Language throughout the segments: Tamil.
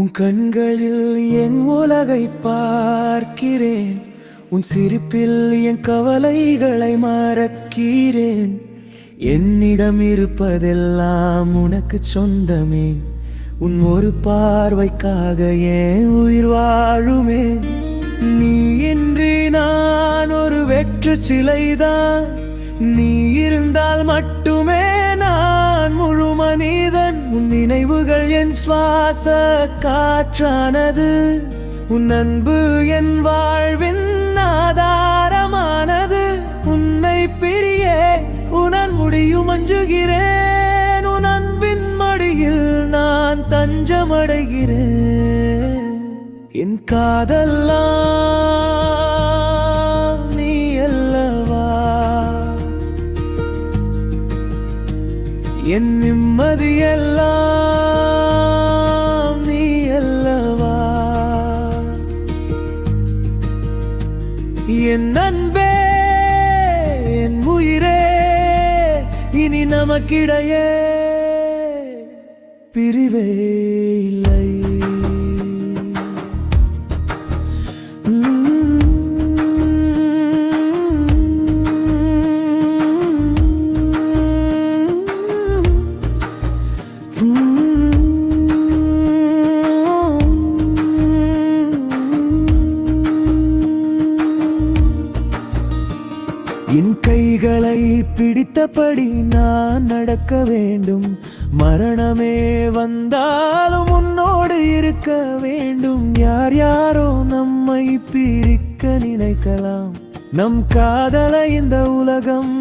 உன் கண்களில் என் உலகை பார்க்கிறேன், உன் சிரிப்பில் என் கவலைகளை மறக்கிறேன். என்னிடம் இருப்பதெல்லாம் உனக்கு சொந்தமே, உன் ஒரு பார்வைக்காக என் உயிர் வாழுமே. நீ இன்றி நான் ஒரு வெற்று சிலைதான், நீ இருந்தால் மட்டுமே நான் முழு மனிதன். உன் நினைவுகள் என் சுவாச காற்றானது, உன் அன்பு என் வாழ்வின் ஆதாரமானது. உன்னை பிரிய உணர் முடியும் அஞ்சுகிறேன், உன் அன்பின் மடியில் நான் தஞ்சமடைகிறேன். என் காதெல்லாம் நீ அல்லவா, என் நிம்மதியெல்லாம் நீ அல்லவா. என் அன்பே என் உயிரே, இனி நமக்கிடையே பிரிவே இல்லை. என் கைகளை பிடித்தபடி நான் நடக்க வேண்டும், மரணமே வந்தாலும் உன்னோடு இருக்க வேண்டும். யார் யாரோ நம்மை பிரிக்க நினைக்கலாம், நம் காதலை இந்த உலகம்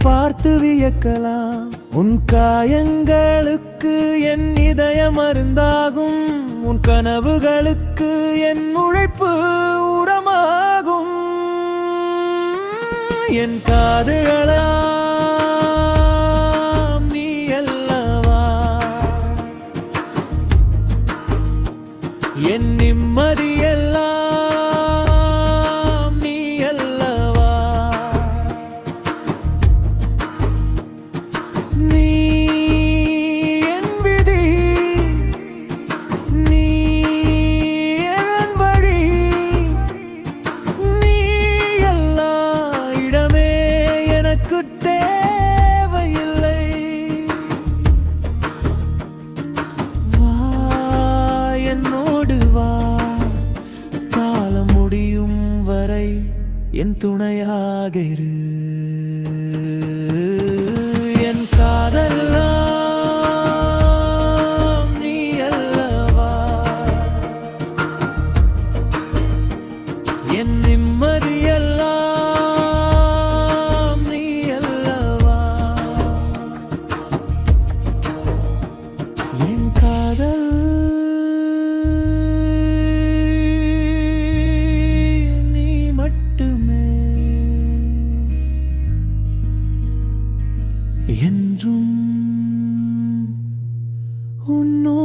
பார்த்து வியக்கலாம். உன் காயங்களுக்கு என் இதயம் மருந்தாகும், உன் கனவுகளுக்கு என் உழைப்பு உரமாகும். என் காதுகளெல்லாம் நீ அல்லவா, என் நிம்மதியெல்லாம் நீ அல்லவா. நீ என் விதி, நீ என் வழி, நீ எல்லா இடமே எனக்கு தேவையில்லை. வா என்னோடு வா, காலம் முடியும் வரை என் துணையாக இரு. என் காதெல்லாம் நீ அல்லவா, என் நிம்மதியெல்லாம் நீ அல்லவா. என் காதல் நீ மட்டுமே, என்றும் உன்னோடு